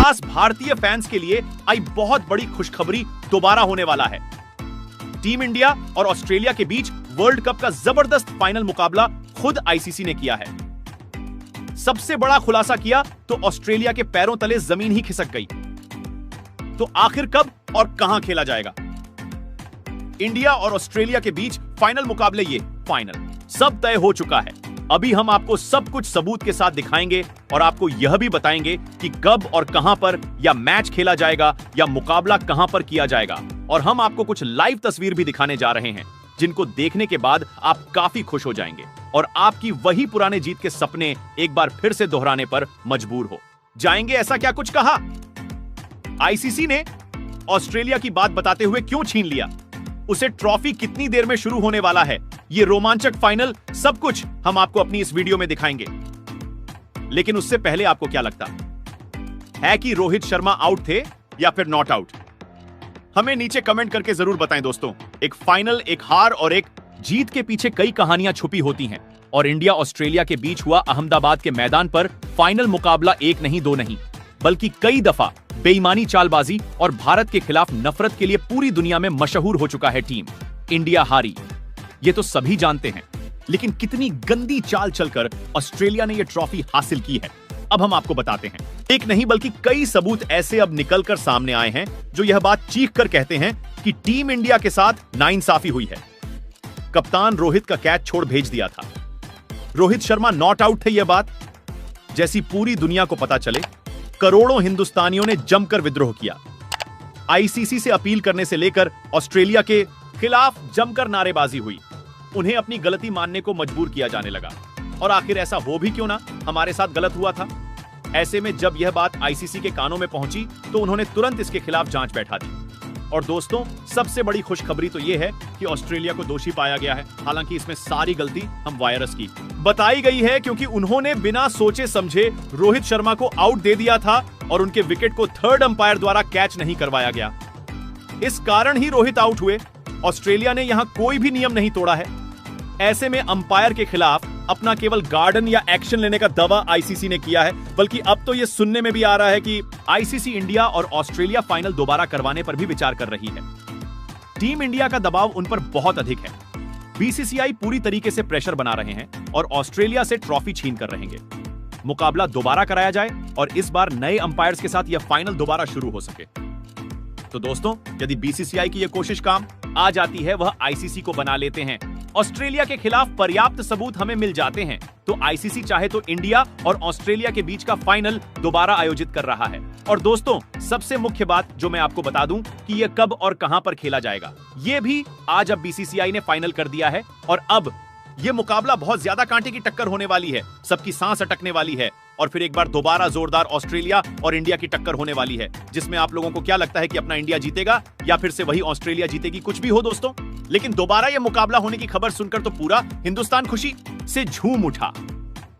खास भारतीय फैंस के लिए आई बहुत बड़ी खुशखबरी दोबारा होने वाला है। टीम इंडिया और ऑस्ट्रेलिया के बीच वर्ल्ड कप का जबरदस्त फाइनल मुकाबला खुद आईसीसी ने किया है। सबसे बड़ा खुलासा किया तो ऑस्ट्रेलिया के पैरों तले जमीन ही खिसक गई। तो आखिर कब और कहां खेला जाएगा? इंडिया और ऑस्ट्रेलिया के बीच फाइनल मुकाबले, ये फाइनल सब तय हो चुका है। अभी हम आपको सब कुछ सबूत के साथ दिखाएंगे और आपको यह भी बताएंगे कि कब और कहां पर या मैच खेला जाएगा या मुकाबला कहां पर किया जाएगा। और हम आपको कुछ लाइव तस्वीर भी दिखाने जा रहे हैं जिनको देखने के बाद आप काफी खुश हो जाएंगे और आपकी वही पुराने जीत के सपने एक बार फिर से दोहराने पर मजबूर हो जाएंगे। ऐसा क्या कुछ कहा? आईसीसी ने ऑस्ट्रेलिया की बात बताते हुए क्यों छीन लिया? उसे ट्रॉफी कितनी देर में शुरू होने वाला है? ये रोमांचक फाइनल, सब कुछ हम आपको अपनी इस वीडियो में दिखाएंगे। लेकिन उससे पहले आपको क्या लगता है कि रोहित शर्मा आउट थे या फिर नॉट आउट? हमें नीचे कमेंट करके जरूर बताएं दोस्तों। एक फाइनल, एक हार और एक जीत के पीछे कई कहानियां छुपी होती हैं और इंडिया ऑस्ट्रेलिया के बीच हुआ अहमदाबाद के मैदान पर फाइनल मुकाबला एक नहीं, दो नहीं, बल्कि कई दफा बेईमानी, चालबाजी और भारत के खिलाफ नफरत के लिए पूरी दुनिया में मशहूर हो चुका है। टीम इंडिया हारी, ये तो सभी जानते हैं, लेकिन कितनी गंदी चाल चलकर ऑस्ट्रेलिया ने यह ट्रॉफी हासिल की है, अब हम आपको बताते हैं। एक नहीं बल्कि कई सबूत ऐसे अब निकलकर सामने आए हैं जो यह बात चीख कर कहते हैं कि टीम इंडिया के साथ नाइंसाफी हुई है। कप्तान रोहित का कैच छोड़ भेज दिया था। रोहित शर्मा नॉट आउट थे, यह बात जैसी पूरी दुनिया को पता चले, करोड़ों हिंदुस्तानियों ने जमकर विद्रोह किया। आईसीसी से अपील करने से लेकर ऑस्ट्रेलिया के खिलाफ जमकर नारेबाजी हुई। उन्हें अपनी गलती मानने को मजबूर किया जाने लगा। और आखिर ऐसा हो भी क्यों ना, हमारे साथ गलत हुआ था। ऐसे में जब यह बात आईसीसी के कानों में पहुंची तो उन्होंने तुरंत इसके खिलाफ जांच बैठा दी। और दोस्तों, सबसे बड़ी खुशखबरी तो यह है कि ऑस्ट्रेलिया को दोषी पाया गया है। हालांकि इसमें सारी गलती हम वायरस की बताई गई है, क्योंकि उन्होंने बिना सोचे समझे रोहित शर्मा को आउट दे दिया था और उनके विकेट को थर्ड अंपायर द्वारा कैच नहीं करवाया गया। इस कारण ही रोहित आउट हुए। ऑस्ट्रेलिया ने यहां कोई भी नियम नहीं तोड़ा है। ऐसे में अंपायर के खिलाफ अपना केवल गार्डन या एक्शन लेने का दावा आईसीसी ने किया है, बल्कि अब तो यह सुनने में भी आ रहा है कि आईसीसी इंडिया और ऑस्ट्रेलिया फाइनल दोबारा करवाने पर भी विचार कर रही है। टीम इंडिया का दबाव उन पर बहुत अधिक है। बीसीसीआई पूरी तरीके से प्रेशर बना रहे हैं और ऑस्ट्रेलिया से ट्रॉफी छीन कर रहेंगे। मुकाबला दोबारा कराया जाए और इस बार नए अंपायर्स के साथ यह फाइनल दोबारा शुरू हो सके। तो दोस्तों, यदि बीसीसीआई की यह कोशिश काम आ जाती है, वह आईसीसी को बना लेते हैं, ऑस्ट्रेलिया के खिलाफ पर्याप्त सबूत हमें मिल जाते हैं, तो आईसीसी चाहे तो इंडिया और ऑस्ट्रेलिया के बीच का फाइनल दोबारा आयोजित कर रहा है। और दोस्तों, सबसे मुख्य बात जो मैं आपको बता दूं कि यह कब और कहां पर खेला जाएगा, यह भी आज अब बीसीसीआई ने फाइनल कर दिया है। और अब यह मुकाबला बहुत ज्यादा कांटे की टक्कर होने वाली है, सबकी सांस अटकने वाली है और फिर एक बार दोबारा जोरदार ऑस्ट्रेलिया और इंडिया की टक्कर होने वाली है, जिसमें आप लोगों को क्या लगता है कि अपना इंडिया जीतेगा या फिर से वही ऑस्ट्रेलिया जीतेगी? कुछ भी हो दोस्तों, लेकिन दोबारा यह मुकाबला होने की खबर सुनकर तो पूरा हिंदुस्तान खुशी से झूम उठा।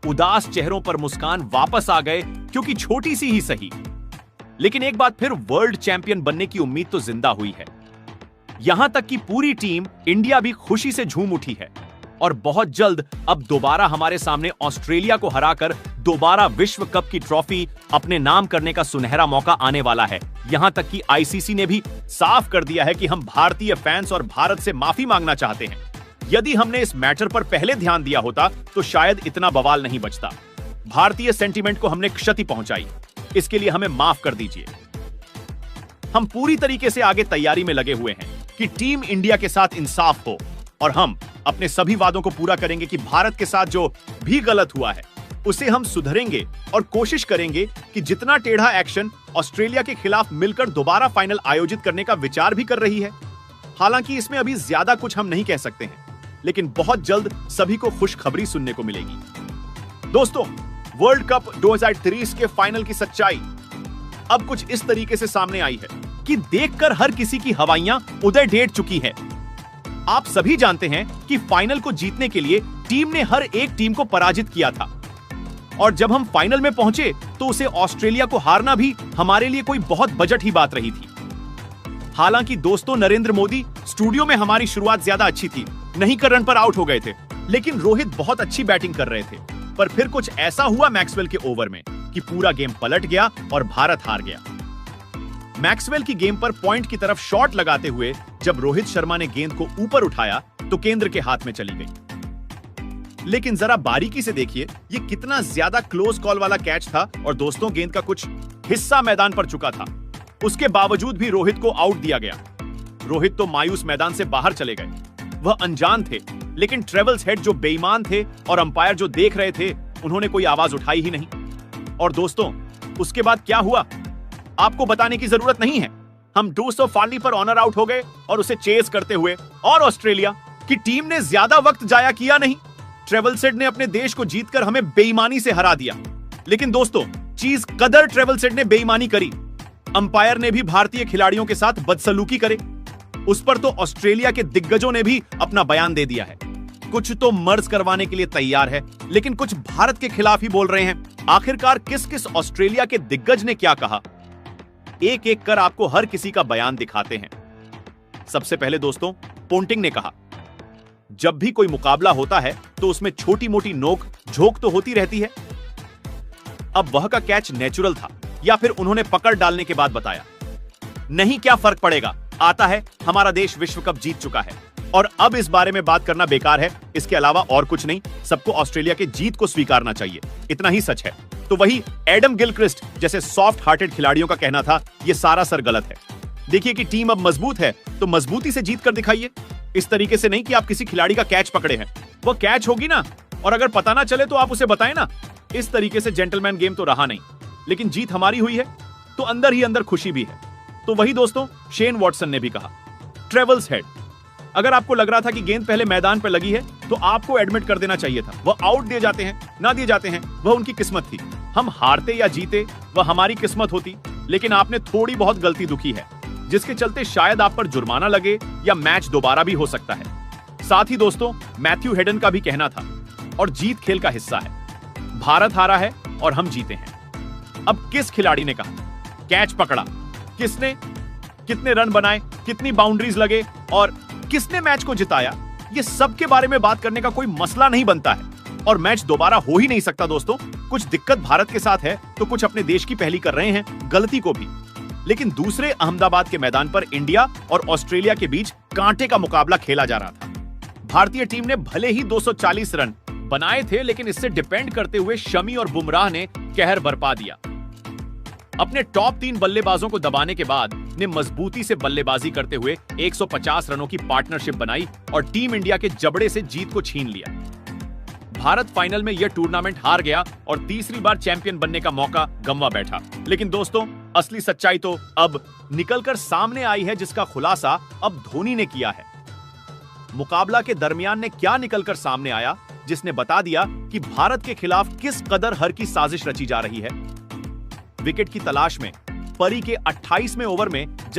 उदास चेहरों पर मुस्कान वापस आ गए, क्योंकि छोटी सी ही सही, लेकिन एक बार फिर वर्ल्ड चैंपियन बनने की उम्मीद तो जिंदा हुई है। यहां तक कि पूरी टीम इंडिया भी खुशी से झूम उठी है और बहुत जल्द अब दोबारा हमारे सामने ऑस्ट्रेलिया को हराकर दोबारा विश्व कप की ट्रॉफी अपने नाम करने का सुनहरा मौका आने वाला है। यहां तक कि आईसीसी ने भी साफ कर दिया है कि हम भारतीय फैंस और भारत से माफी मांगना चाहते हैं। यदि हमने इस मैटर पर पहले ध्यान दिया होता तो शायद इतना बवाल नहीं बचता। भारतीय सेंटीमेंट को हमने क्षति पहुंचाई, इसके लिए हमें माफ कर दीजिए। हम पूरी तरीके से आगे तैयारी में लगे हुए हैं कि टीम इंडिया के साथ इंसाफ हो और हम अपने सभी वादों को पूरा करेंगे कि भारत के साथ जो भी गलत हुआ है उसे हम सुधरेंगे और कोशिश करेंगे कि जितना टेढ़ा एक्शन ऑस्ट्रेलिया के खिलाफ मिलकर दोबारा फाइनल आयोजित करने का विचार भी कर रही है। हालांकि इसमें अभी ज्यादा कुछ हम नहीं कह सकते हैं, लेकिन बहुत जल्द सभी को खुशखबरी सुनने को मिलेगी। दोस्तों, वर्ल्ड कप 2023 के फाइनल की सच्चाई अब कुछ इस तरीके से सामने आई है कि देखकर हर किसी की हवाइयां उधर डेढ़ चुकी है। आप सभी जानते हैं कि फाइनल को जीतने के लिए टीम ने हर एक टीम को पराजित किया था और जब हम फाइनल में पहुंचे तो उसे ऑस्ट्रेलिया को हारना भी हमारे लिए कोई बहुत बजट ही बात रही थी। हालांकि दोस्तों, नरेंद्र मोदी स्टूडियो में हमारी शुरुआत ज्यादा अच्छी थी, नहीं कर रन पर आउट हो गए थे, लेकिन रोहित बहुत अच्छी बैटिंग कर रहे थे। पर फिर कुछ ऐसा हुआ मैक्सवेल के ओवर में कि पूरा गेम पलट गया और भारत हार गया। मैक्सवेल की गेम पर पॉइंट की तरफ शॉट लगाते हुए जब रोहित शर्मा ने गेंद को ऊपर उठाया तो केंद्र के हाथ में चली गई। लेकिन जरा बारीकी से देखिए, ये कितना ज्यादा क्लोज कॉल वाला कैच था और दोस्तों गेंद का कुछ हिस्सा मैदान पर चुका था। उसके बावजूद भी रोहित को आउट दिया गया। रोहित तो मायूस मैदान से बाहर चले गए। वह अनजान थे, लेकिन ट्रेवल्स हेड जो बेईमान थे और अंपायर जो देख रहे थे, उन्होंने कोई आवाज उठाई ही नहीं। और दोस्तों, उसके बाद क्या हुआ आपको बताने की जरूरत नहीं है। हम 200 फाली पर ऑनर आउट हो गए और उसे चेस करते हुए, और ऑस्ट्रेलिया की टीम ने ज्यादा वक्त जाया किया नहीं। ट्रेवल्स हेड ने अपने देश को जीतकर हमें बेईमानी से हरा दिया। लेकिन दोस्तों, चीज कदर ट्रेवल्स हेड ने बेईमानी करी, अंपायर ने भी भारतीय खिलाड़ियों के साथ बदसलूकी करे, उस पर तो ऑस्ट्रेलिया के दिग्गजों ने भी अपना बयान दे दिया है। कुछ तो मर्ज करवाने के लिए तैयार है, लेकिन कुछ भारत के खिलाफ ही बोल रहे हैं। आखिरकार किस किस ऑस्ट्रेलिया के दिग्गज ने क्या कहा, एक एक कर आपको हर किसी का बयान दिखाते हैं। सबसे पहले दोस्तों, पोंटिंग ने कहा, जब भी कोई मुकाबला होता है तो उसमें छोटी मोटी नोक झोंक तो होती रहती है। अब वह का कैच नेचुरल था या फिर उन्होंने पकड़ डालने के बाद बताया, नहीं क्या फर्क पड़ेगा, आता है, हमारा देश विश्व कप जीत चुका है और अब इस बारे में बात करना बेकार है। इसके अलावा और कुछ नहीं, सबको ऑस्ट्रेलिया के जीत को स्वीकारना चाहिए, इतना ही सच है। तो वही एडम गिलक्रिस्ट जैसे सॉफ्ट हार्टेड खिलाड़ियों का कहना था, यह सरासर गलत है। देखिए कि टीम अब मजबूत है तो मजबूती से जीत कर दिखाइए, इस तरीके से नहीं कि आप किसी खिलाड़ी का कैच पकड़े हैं, वो कैच होगी ना, और अगर पता ना चले तो आप उसे बताएं ना। इस तरीके से जेंटलमैन गेम तो रहा नहीं, लेकिन जीत हमारी हुई है तो अंदर ही अंदर खुशी भी है। तो वही दोस्तों, शेन वॉटसन ने भी कहा, ट्रेवल्स हेड, अगर आपको लग रहा था कि गेंद पहले मैदान पर लगी है तो आपको एडमिट कर देना चाहिए था। वह आउट दिए जाते हैं, ना दिए जाते हैं, वह उनकी किस्मत थी। हम हारते या जीते वह हमारी किस्मत होती, लेकिन आपने थोड़ी बहुत गलती दुखी है, जिसके चलते शायद आप पर जुर्माना लगे या मैच दोबारा भी हो सकता है। साथ ही दोस्तों, मैथ्यू हेडन का भी कहना था, और जीत खेल का हिस्सा है, भारत हारा है और हम जीते हैं। अब किस खिलाड़ी ने कहा, कैच पकड़ा, किसने, कितने रन बनाए, कितनी बाउंड्रीज लगे और किसने मैच को जिताया, ये सब के बारे में बात करने का कोई मसला नहीं बनता है और मैच दोबारा हो ही नहीं सकता। दोस्तों, कुछ दिक्कत भारत के साथ है तो कुछ अपने देश की पहली कर रहे हैं, गलती को भी। लेकिन दूसरे अहमदाबाद के मैदान पर इंडिया और ऑस्ट्रेलिया के बीच कांटे का मुकाबला खेला जा रहा था। भारतीय टीम ने भले ही 240 रन बनाए थे, लेकिन इससे डिपेंड करते हुए शमी और बुमराह ने कहर बरपा दिया। अपने टॉप 3 बल्लेबाजों को दबाने के बाद ने मजबूती से बल्लेबाजी करते हुए 150 रनों की पार्टनरशिप बनाई और टीम इंडिया के जबड़े से जीत को छीन लिया। भारत फाइनल में यह टूर्नामेंट हार गया और तीसरी बार चैंपियन बनने का मौका गंवा बैठा। लेकिन दोस्तों, असली सच्चाई तो अब निकलकर सामने आई है, जिसका खुलासा अब धोनी ने किया है। मुकाबला के दरमियान ने क्या निकलकर सामने आया, जिसने बता दिया कि भारत के खिलाफ किस कदर हर की साजिश रची जा रही है। विकेट की तलाश में परी के 28वें ओवर में जब